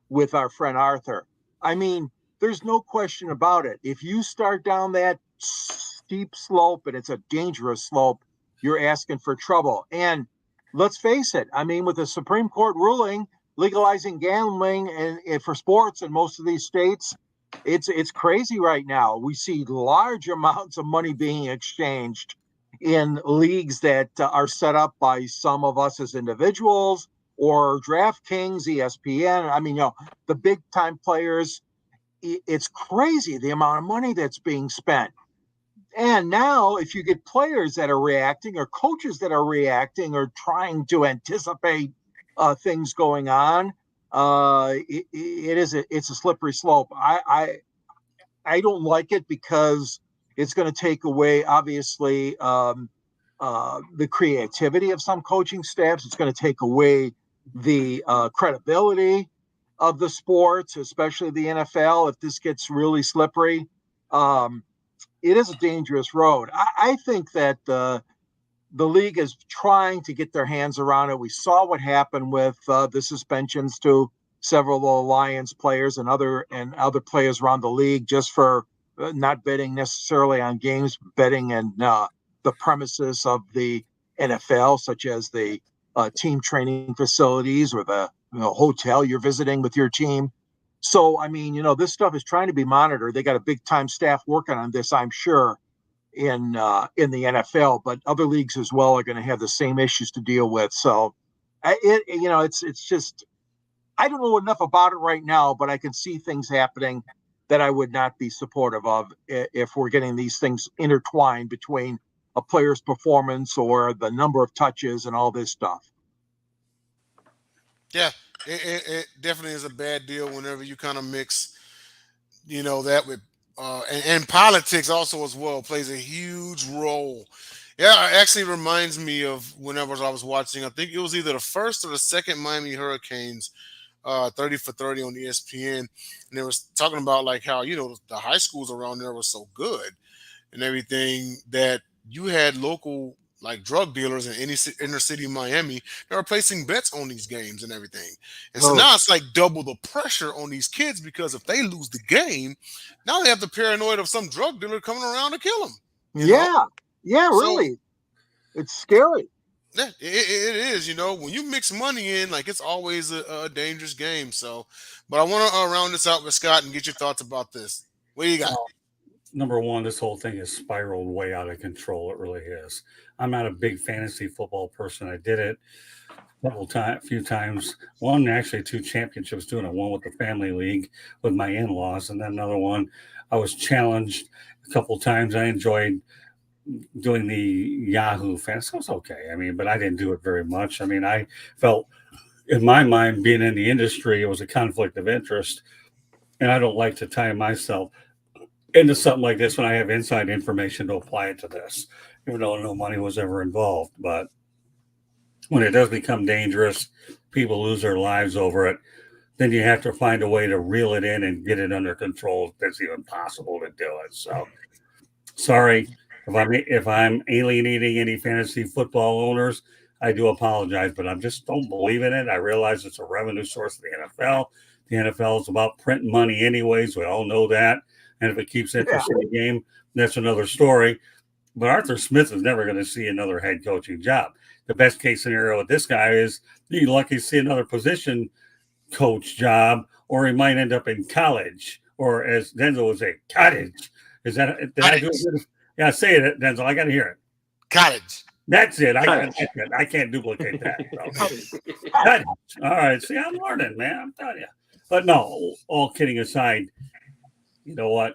with our friend Arthur. I mean, there's no question about it. If you start down that steep slope, and it's a dangerous slope, you're asking for trouble. And let's face it, I mean, with the Supreme Court ruling legalizing gambling and for sports in most of these states, it's crazy right now. We see large amounts of money being exchanged in leagues that are set up by some of us as individuals, or DraftKings, ESPN. I mean, the big time players. It's crazy the amount of money that's being spent. And now, if you get players that are reacting, or coaches that are reacting, or trying to anticipate things going on, it's a slippery slope. I don't like it, because it's going to take away, obviously, the creativity of some coaching staffs. It's going to take away the credibility of the sports, especially the NFL, if this gets really slippery. It is a dangerous road. I think that the league is trying to get their hands around it. We saw what happened with the suspensions to several of the Lions players and other players around the league, just for not betting necessarily on games, betting in the premises of the NFL, such as the team training facilities or the hotel you're visiting with your team. So, I mean, this stuff is trying to be monitored. They got a big time staff working on this, I'm sure, in the NFL, but other leagues as well are going to have the same issues to deal with. So, it's just, I don't know enough about it right now, but I can see things happening that I would not be supportive of if we're getting these things intertwined between a player's performance or the number of touches and all this stuff. Yeah, it definitely is a bad deal whenever you kind of mix, that with and politics also as well plays a huge role. Yeah, it actually reminds me of whenever I was watching, I think it was either the first or the second Miami Hurricanes 30 for 30 on ESPN, and they was talking about like how the high schools around there were so good and everything, that you had local like drug dealers in any inner city Miami that were placing bets on these games and everything. And so Oh, now it's like double the pressure on these kids because if they lose the game, now they have the paranoid of some drug dealer coming around to kill them. You know, yeah. Yeah, so really. It's scary. yeah, it is. You know, when you mix money in, like it's always a dangerous game. So, but I want to round this out with Scott and get your thoughts about this. What do you got? Well, number one, this whole thing is spiraled way out of control. It really is. I'm not a big fantasy football person. I did it a few times. One, actually, two championships doing it. One with the family league with my in-laws, and then another one. I was challenged a couple times. I enjoyed doing the Yahoo fans. It was okay. I mean, but I didn't do it very much. I mean, I felt in my mind, being in the industry, it was a conflict of interest, and I don't like to tie myself into something like this when I have inside information to apply it to this, even though no money was ever involved. But when it does become dangerous, people lose their lives over it. Then you have to find a way to reel it in and get it under control if it's even possible to do it. So sorry if I'm alienating any fantasy football owners. I do apologize, but I just don't believe in it. I realize it's a revenue source of the NFL. The NFL is about printing money anyways. We all know that. And if it keeps interest in the game, that's another story. But Arthur Smith is never going to see another head coaching job. The best case scenario with this guy is you're lucky to see another position coach job, or he might end up in college, or as Denzel would say, cottage. Is that did I do it? Yeah, say it, Denzel. I got to hear it. Cottage. That's it. I can't duplicate that. So. Cottage. All right. See, I'm learning, man. I'm telling you. But no, all kidding aside, you know what?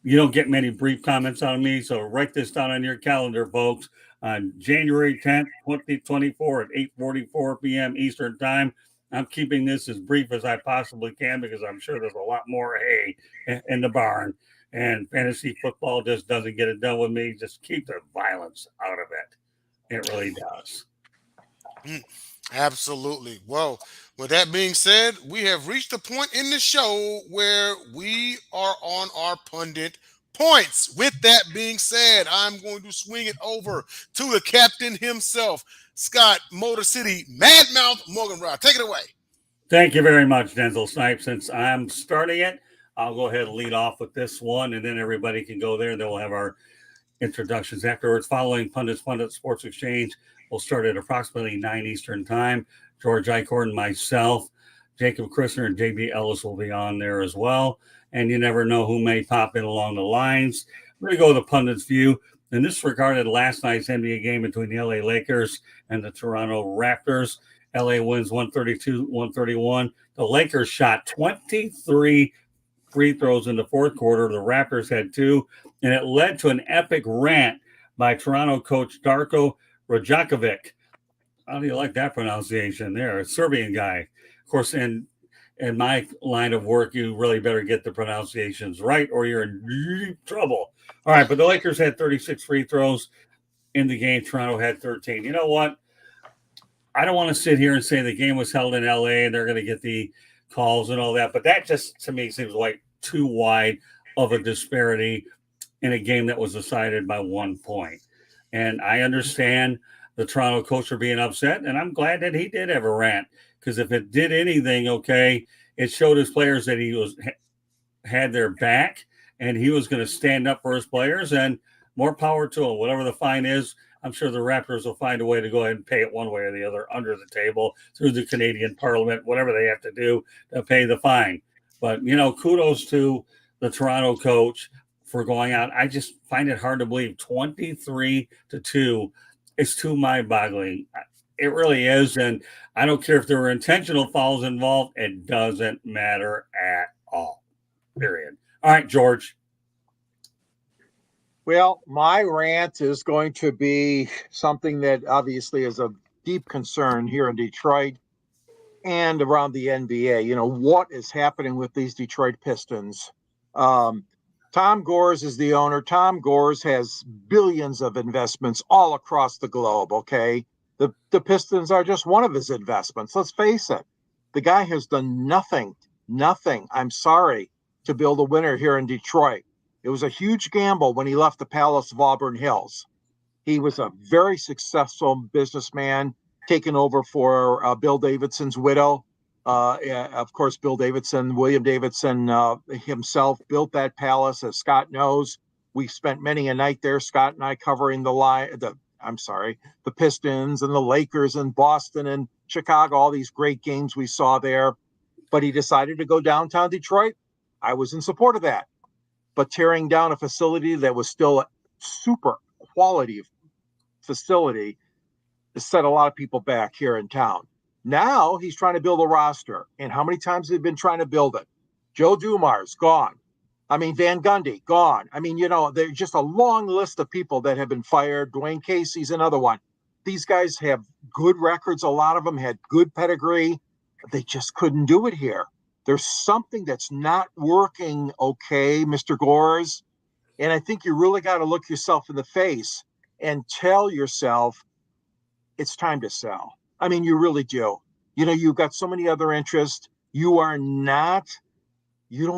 You don't get many brief comments on me, so write this down on your calendar, folks. On January 10th, 2024 at 8:44 p.m. Eastern Time. I'm keeping this as brief as I possibly can because I'm sure there's a lot more hay in the barn. And fantasy football just doesn't get it done with me. Just keep the violence out of it. It really does. Absolutely. Well, with that being said, we have reached a point in the show where we are on our pundit points. With that being said, I'm going to swing it over to the captain himself, Scott Motor City Madmouth Morgan. Take it away. Thank you very much, Denzel Snipes. Since I'm starting it, I'll go ahead and lead off with this one, and then everybody can go there. Then we'll have our introductions afterwards. Following Pundit Sports Exchange, we'll start at approximately 9 Eastern Time. George Eichhorn and myself, Jacob Christner, and JB Ellis will be on there as well. And you never know who may pop in along the lines. We're going to go with the Pundit's view. And this regarded last night's NBA game between the LA Lakers and the Toronto Raptors. LA wins 132-131. The Lakers shot 23 free throws in the fourth quarter. The Raptors had 2, and it led to an epic rant by Toronto coach Darko Rajakovic. How do you like that pronunciation there? A Serbian guy. Of course, in my line of work, you really better get the pronunciations right or you're in deep trouble. All right, but the Lakers had 36 free throws in the game. Toronto had 13. You know what? I don't want to sit here and say the game was held in LA and they're going to get the calls and all that, but that just to me seems like too wide of a disparity in a game that was decided by 1 point. And I understand the Toronto coach for being upset, and I'm glad that he did have a rant, because if it did anything, okay, it showed his players that he had their back and he was going to stand up for his players, and more power to him. Whatever the fine is, I'm sure the Raptors will find a way to go ahead and pay it one way or the other under the table through the Canadian Parliament, whatever they have to do to pay the fine. But, kudos to the Toronto coach for going out. I just find it hard to believe 23-2 is too mind-boggling. It really is. And I don't care if there were intentional fouls involved. It doesn't matter at all. Period. All right, George. Well, my rant is going to be something that obviously is of deep concern here in Detroit and around the NBA. What is happening with these Detroit Pistons? Tom Gores is the owner. Tom Gores has billions of investments all across the globe, okay? The Pistons are just one of his investments. Let's face it. The guy has done nothing, I'm sorry, to build a winner here in Detroit. It was a huge gamble when he left the Palace of Auburn Hills. He was a very successful businessman, taking over for Bill Davidson's widow. Of course, William Davidson himself built that palace, as Scott knows. We spent many a night there, Scott and I, covering the Pistons and the Lakers and Boston and Chicago, all these great games we saw there. But he decided to go downtown Detroit. I was in support of that. But tearing down a facility that was still a super quality facility set a lot of people back here in town. Now he's trying to build a roster. And how many times have they been trying to build it? Joe Dumars, gone. I mean, Van Gundy, gone. I mean, there's just a long list of people that have been fired. Dwayne Casey's another one. These guys have good records. A lot of them had good pedigree. They just couldn't do it here. There's something that's not working, okay, Mr. Gores. And I think you really got to look yourself in the face and tell yourself it's time to sell. I mean, you really do. You've got so many other interests. You don't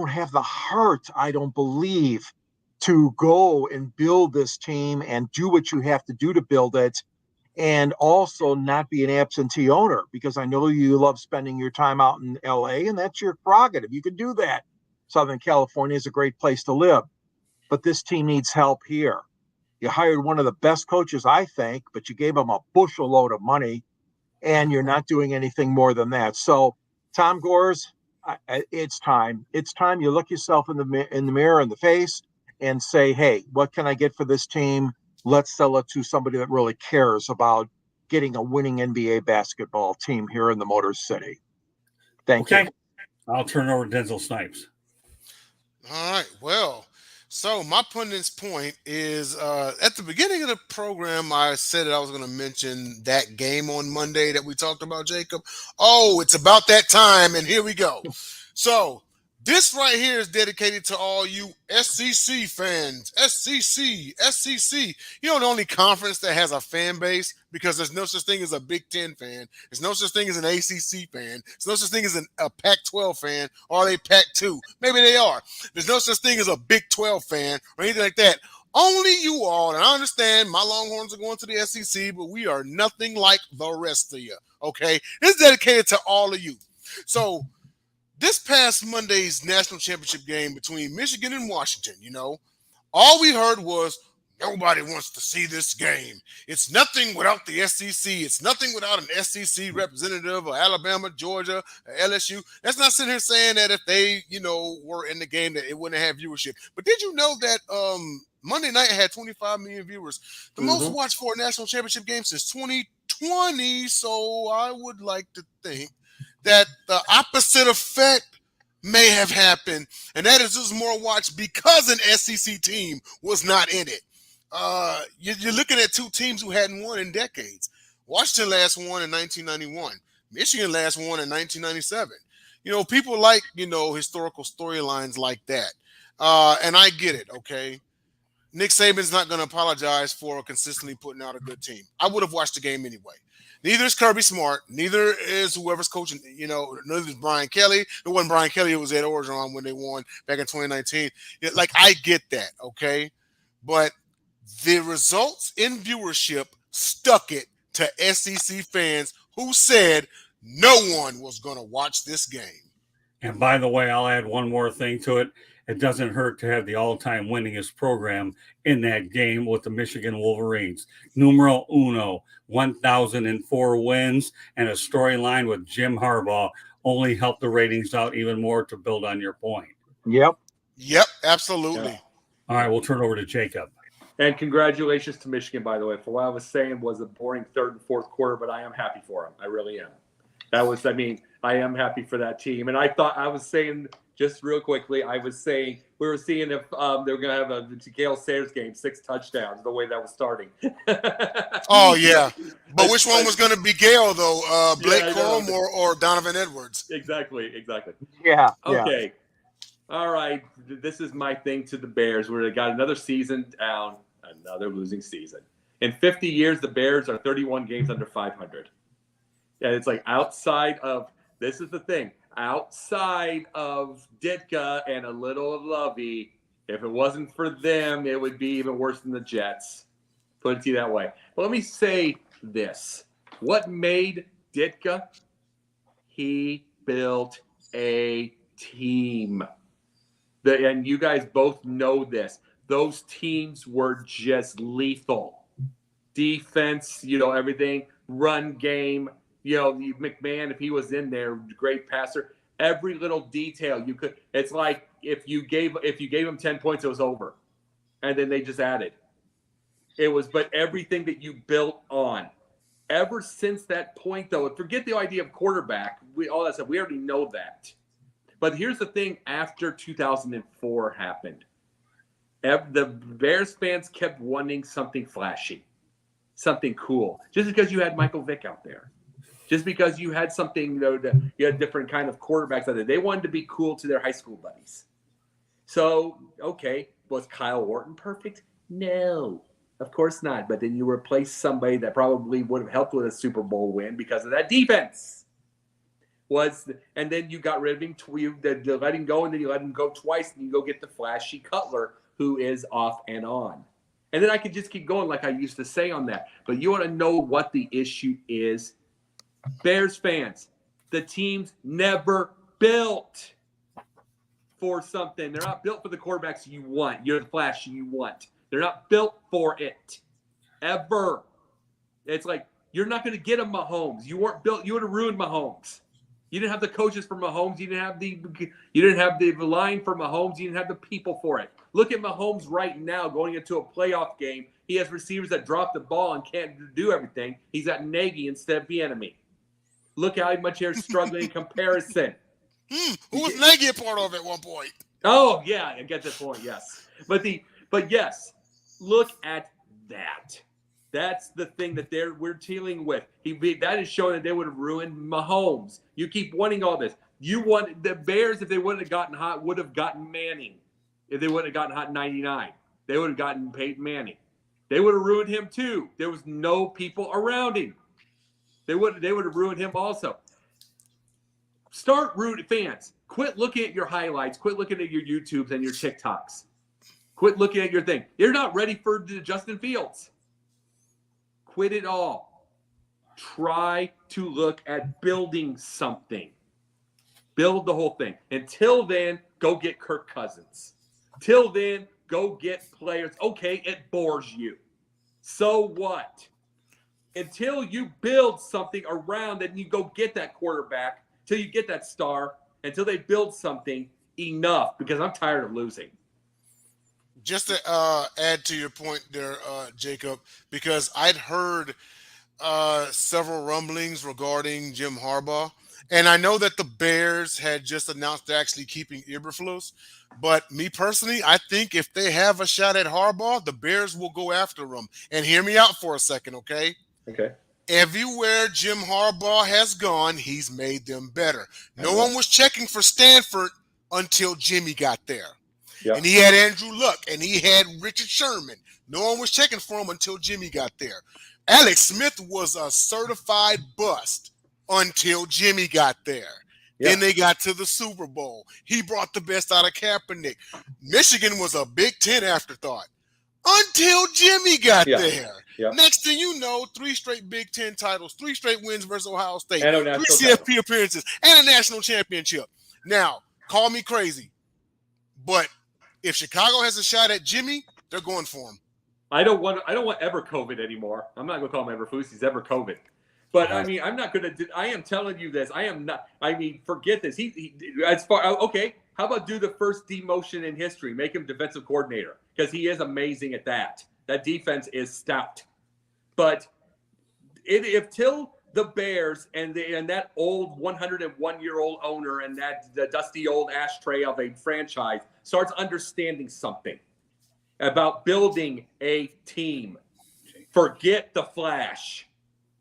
have the heart, I don't believe, to go and build this team and do what you have to do to build it, and also not be an absentee owner, because I know you love spending your time out in LA, and that's your prerogative. You can do that. Southern California is a great place to live, but this team needs help here. You hired one of the best coaches, I think, but you gave him a bushel load of money, and you're not doing anything more than that. So, Tom Gores, it's time. It's time you look yourself in the mirror in the face and say, hey, what can I get for this team? Let's sell it to somebody that really cares about getting a winning NBA basketball team here in the Motor City. Thank you. I'll turn it over to Denzel Snipes. All right. Well, so my pundit's point is at the beginning of the program, I said that I was going to mention that game on Monday that we talked about, Jacob. Oh, it's about that time, and here we go. So this right here is dedicated to all you SEC fans. SEC. The only conference that has a fan base, because there's no such thing as a Big Ten fan. There's no such thing as an ACC fan. There's no such thing as a Pac-12 fan. Or are they Pac-2? Maybe they are. There's no such thing as a Big 12 fan or anything like that. Only you all, and I understand my Longhorns are going to the SEC, but we are nothing like the rest of you, okay? This is dedicated to all of you. So this past Monday's national championship game between Michigan and Washington, all we heard was, nobody wants to see this game. It's nothing without the SEC. It's nothing without an SEC representative or Alabama, Georgia, or LSU. That's not sitting here saying that if they, were in the game that it wouldn't have viewership. But did you know that Monday night had 25 million viewers? The most watched for a national championship game since 2020. So I would like to think that the opposite effect may have happened, and that is just more watched because an SEC team was not in it. You're looking at two teams who hadn't won in decades. Washington last won in 1991. Michigan last won in 1997. People like, historical storylines like that. And I get it, okay? Nick Saban's not going to apologize for consistently putting out a good team. I would have watched the game anyway. Neither is Kirby Smart. Neither is whoever's coaching, neither is Brian Kelly. It wasn't Brian Kelly. It was Ed Orgeron when they won back in 2019. I get that, okay? But the results in viewership stuck it to SEC fans who said no one was going to watch this game. And by the way, I'll add one more thing to it. It doesn't hurt to have the all-time winningest program in that game with the Michigan Wolverines. Numero uno, 1,004 wins, and a storyline with Jim Harbaugh only helped the ratings out even more to build on your point. Yep, absolutely. Yeah. All right, we'll turn over to Jacob. And congratulations to Michigan, by the way. For what I was saying was a boring third and fourth quarter, but I am happy for them. I really am. I am happy for that team. And I was saying, just real quickly, we were seeing if they were going to have a Gale Sayers game, 6 touchdowns, the way that was starting. Oh, yeah. But which one was going to be Gale, though? Blake Corum or Donovan Edwards? Exactly. Yeah. Okay. All right. This is my thing to the Bears. We got another season down, another losing season. In 50 years, the Bears are 31 games under 500. And it's outside of – this is the thing. Outside of Ditka and a little of Lovey, If it wasn't for them, it would be even worse than the Jets. Put it to you that way. But let me say this. What made Ditka? He built a team. And you guys both know this. Those teams were just lethal. Defense, everything. Run game. McMahon, if he was in there, great passer. Every little detail you could. It's like if you gave him 10 points, it was over, and then they just added. But everything that you built on. Ever since that point, though, forget the idea of quarterback. All that stuff. We already know that. But here's the thing: after 2004 happened, the Bears fans kept wanting something flashy, something cool. Just because you had Michael Vick out there, just because you had something, you had different kind of quarterbacks out there. They wanted to be cool to their high school buddies. So, okay, was Kyle Orton perfect? No. Of course not. But then you replace somebody that probably would have helped with a Super Bowl win because of that defense. And then you got rid of him. You let him go, and then you let him go twice, and you go get the flashy Cutler, who is off and on. And then I could just keep going like I used to say on that. But you want to know what the issue is? Bears fans, the team's never built for something. They're not built for the quarterbacks you want. You're the flashy you want. They're not built for it, ever. It's like you're not going to get a Mahomes. You weren't built. You would have ruined Mahomes. You didn't have the coaches for Mahomes. You didn't have the line for Mahomes. You didn't have the people for it. Look at Mahomes right now going into a playoff game. He has receivers that drop the ball and can't do everything. He's got Nagy instead of Bieniemy. Look how much they're struggling in comparison. Who was Nagy a part of at one point? Oh yeah, I get the point. Yes, but yes. Look at that. That's the thing that we're dealing with. That is showing that they would have ruined Mahomes. You keep wanting all this. You want the Bears, if they wouldn't have gotten hot, would have gotten Manning. If they wouldn't have gotten hot in 99, they would have gotten Peyton Manning. They would have ruined him too. There was no people around him. They would have ruined him also. Start rooting fans. Quit looking at your highlights. Quit looking at your YouTubes and your TikToks. Quit looking at your thing. You're not ready for Justin Fields. Quit it all. Try to look at building something. Build the whole thing. Until then, go get Kirk Cousins. Till then, go get players. Okay, it bores you. So what? Until you build something around and you go get that quarterback, till you get that star, until they build something, enough, because I'm tired of losing. Just to add to your point there, Jacob, because I'd heard several rumblings regarding Jim Harbaugh, and I know that the Bears had just announced they're actually keeping Eberflus, but me personally, I think if they have a shot at Harbaugh, the Bears will go after him. And hear me out for a second, okay? Okay. Everywhere Jim Harbaugh has gone, he's made them better. No one was checking for Stanford until Jimmy got there. Yep. And he had Andrew Luck, and he had Richard Sherman. No one was checking for him until Jimmy got there. Alex Smith was a certified bust until Jimmy got there. Yep. Then they got to the Super Bowl. He brought the best out of Kaepernick. Michigan was a Big Ten afterthought until Jimmy got there. Yep. Next thing you know, 3 straight Big Ten titles, 3 straight wins versus Ohio State, 3 CFP appearances, and a national championship. Now, call me crazy, but if Chicago has a shot at Jimmy, they're going for him. I don't want ever COVID anymore. I'm not going to call him ever Foos. He's ever COVID. But I mean, I'm not going to. I am telling you this. I am not. I mean, forget this. He as far okay. How about do the first demotion in history? Make him defensive coordinator because he is amazing at that. That defense is stout. But if till the Bears and that old 101-year-old owner and the dusty old ashtray of a franchise starts understanding something about building a team, forget the flash.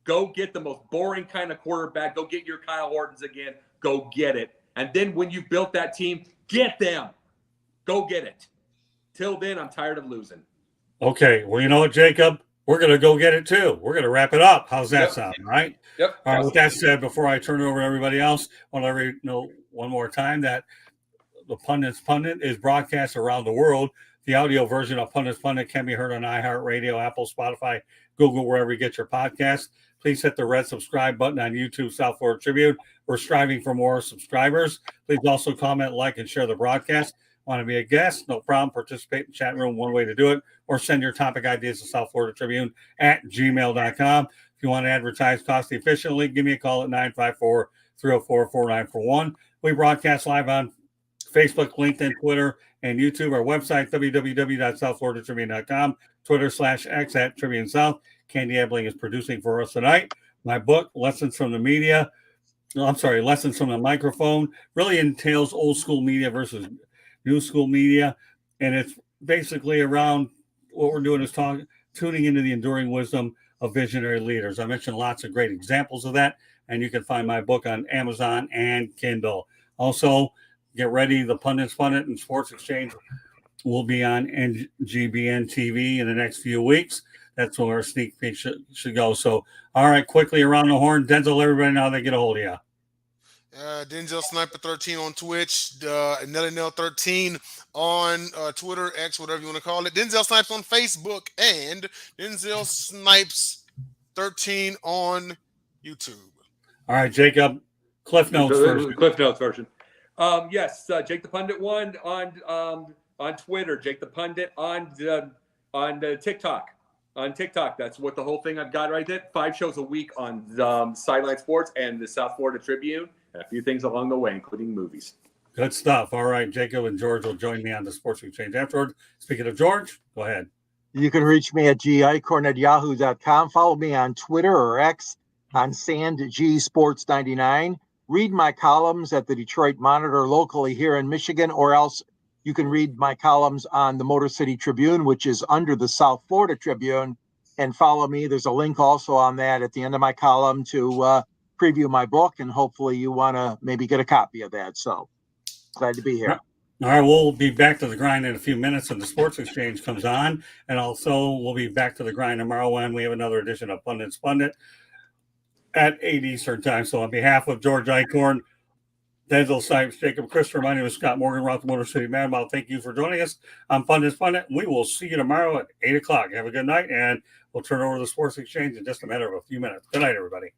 Go get the most boring kind of quarterback. Go get your Kyle Ortons again. Go get it. And then when you built that team, get them. Go get it. Till then, I'm tired of losing. Okay. Well, you know what, Jacob? We're going to go get it too. We're going to wrap it up. How's that sound, right? Yep. All right. With that said, before I turn it over to everybody else, I want to let you know one more time that the Pundit's Pundit is broadcast around the world. The audio version of Pundit's Pundit can be heard on iHeartRadio, Apple, Spotify, Google, wherever you get your podcast. Please hit the red subscribe button on YouTube, South Florida Tribune. We're striving for more subscribers. Please also comment, like, and share the broadcast. Want to be a guest? No problem. Participate in the chat room. One way to do it. Or send your topic ideas to South Florida Tribune at gmail.com. If you want to advertise cost efficiently, give me a call at 954-304-4941. We broadcast live on Facebook, LinkedIn, Twitter, and YouTube. Our website, www.southfloridatribune.com. Twitter/X at Tribune South. Candy Ebling is producing for us tonight. My book, Lessons from the Microphone, really entails old school media versus new school media. And it's basically around what we're doing is tuning into the enduring wisdom of visionary leaders. I mentioned lots of great examples of that. And you can find my book on Amazon and Kindle. Also, get ready. The Pundit's Pundit and Sports Exchange will be on NGBN TV in the next few weeks. That's where our sneak peek should go. So, all right, quickly around the horn. Denzel, everybody know how they get a hold of you. Denzel Sniper 13 on Twitch, Nelly Nell 13 on Twitter, X, whatever you want to call it. Denzel Snipes on Facebook and Denzel Snipes 13 on YouTube. All right, Jacob, Cliff Notes version. Cliff Notes version. Yes, Jake the Pundit 1 on Twitter, Jake the Pundit on TikTok. On TikTok, that's what the whole thing I've got right there. 5 shows a week on Sideline Sports and the South Florida Tribune, and a few things along the way, including movies. Good stuff. All right, Jacob and George will join me on the Sports Exchange afterward. Speaking of George, go ahead. You can reach me at gicorn@yahoo.com. Follow me on Twitter or X on SandGSports99. Read my columns at the Detroit Monitor locally here in Michigan, or else you can read my columns on the Motor City Tribune, which is under the South Florida Tribune, and follow me. There's a link also on that at the end of my column to preview my book, and hopefully you want to maybe get a copy of that. So glad to be here. All right, we'll be back to the grind in a few minutes when the Sports Exchange comes on, and also we'll be back to the grind tomorrow when we have another edition of Pundit's Pundit at 8 Eastern time. So on behalf of George Eichhorn, Denzel Snipes, Jacob Christopher, my name is Scott Morgan, Roth Motor City Manbow. Thank you for joining us on Pundit's Pundit. We will see you tomorrow at 8 o'clock. Have a good night, and we'll turn over the Sports Exchange in just a matter of a few minutes. Good night, everybody.